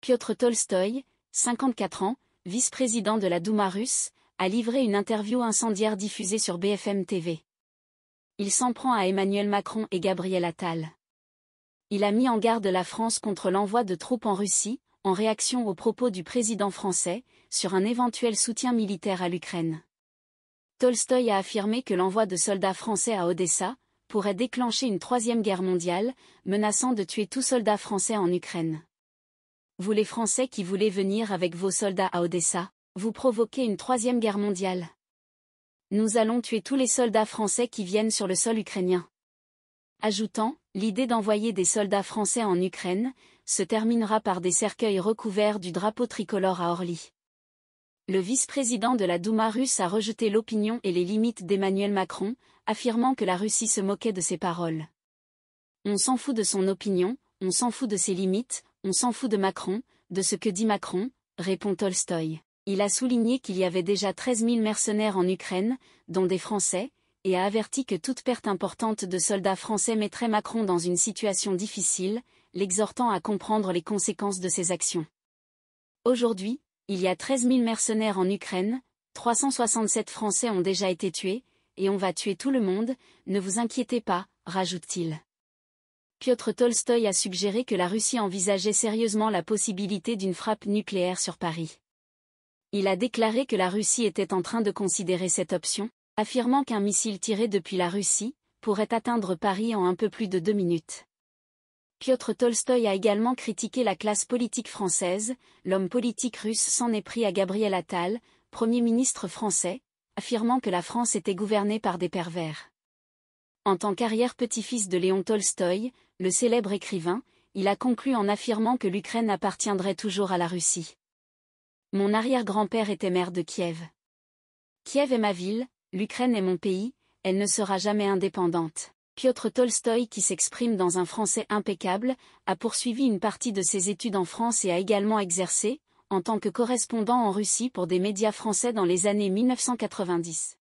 Piotr Tolstoï, 54 ans, vice-président de la Douma russe, a livré une interview incendiaire diffusée sur BFM TV. Il s'en prend à Emmanuel Macron et Gabriel Attal. Il a mis en garde la France contre l'envoi de troupes en Russie, en réaction aux propos du président français, sur un éventuel soutien militaire à l'Ukraine. Tolstoï a affirmé que l'envoi de soldats français à Odessa pourrait déclencher une troisième guerre mondiale, menaçant de tuer tout soldat français en Ukraine. Vous les Français qui voulez venir avec vos soldats à Odessa, vous provoquez une troisième guerre mondiale. Nous allons tuer tous les soldats français qui viennent sur le sol ukrainien. Ajoutant, l'idée d'envoyer des soldats français en Ukraine se terminera par des cercueils recouverts du drapeau tricolore à Orly. Le vice-président de la Douma russe a rejeté l'opinion et les limites d'Emmanuel Macron, affirmant que la Russie se moquait de ses paroles. On s'en fout de son opinion, on s'en fout de ses limites, on s'en fout de Macron, de ce que dit Macron, répond Tolstoï. Il a souligné qu'il y avait déjà 13 000 mercenaires en Ukraine, dont des Français, et a averti que toute perte importante de soldats français mettrait Macron dans une situation difficile, l'exhortant à comprendre les conséquences de ses actions. Aujourd'hui, il y a 13 000 mercenaires en Ukraine, 367 Français ont déjà été tués, et on va tuer tout le monde, ne vous inquiétez pas, rajoute-t-il. Piotr Tolstoï a suggéré que la Russie envisageait sérieusement la possibilité d'une frappe nucléaire sur Paris. Il a déclaré que la Russie était en train de considérer cette option, affirmant qu'un missile tiré depuis la Russie pourrait atteindre Paris en un peu plus de 2 minutes. Piotr Tolstoï a également critiqué la classe politique française, l'homme politique russe s'en est pris à Gabriel Attal, Premier ministre français, affirmant que la France était gouvernée par des pervers. En tant qu'arrière-petit-fils de Léon Tolstoï, le célèbre écrivain, il a conclu en affirmant que l'Ukraine appartiendrait toujours à la Russie. Mon arrière-grand-père était maire de Kiev. Kiev est ma ville, l'Ukraine est mon pays, elle ne sera jamais indépendante. Piotr Tolstoï, qui s'exprime dans un français impeccable, a poursuivi une partie de ses études en France et a également exercé, en tant que correspondant en Russie pour des médias français dans les années 1990.